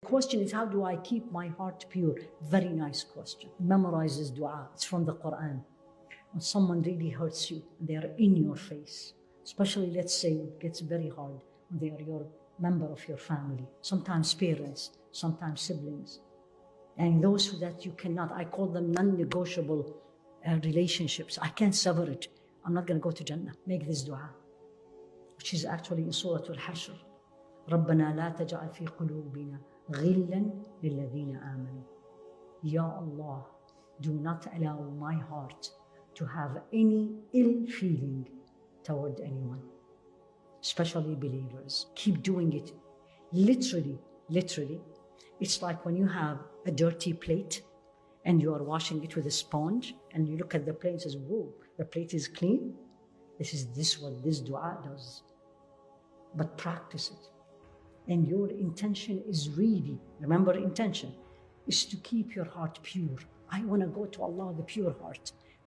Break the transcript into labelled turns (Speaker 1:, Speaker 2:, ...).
Speaker 1: Question is, how do I keep my heart pure? Very nice question. Memorize this dua. It's from the Quran. When someone really hurts you, they are in your face, especially, let's say, it gets very hard when they are your member of your family, sometimes parents, sometimes siblings, and those that you cannot, I call them non-negotiable relationships. I can't sever it. I'm not going to go to Jannah. Make this dua, which is actually in Surah Al-Hashr. Rabbana-ghfir taj'al qulubina ghillal-lilladhina amanu. Ya Allah, do not allow my heart to have any ill feeling toward anyone, especially believers. Keep doing it. Literally, it's like when you have a dirty plate and you are washing it with a sponge and you look at the plate and says, whoa, the plate is clean. This is what this dua does. But practice it. And your intention is really, remember, intention is to keep your heart pure. I want to go to Allah, the pure heart.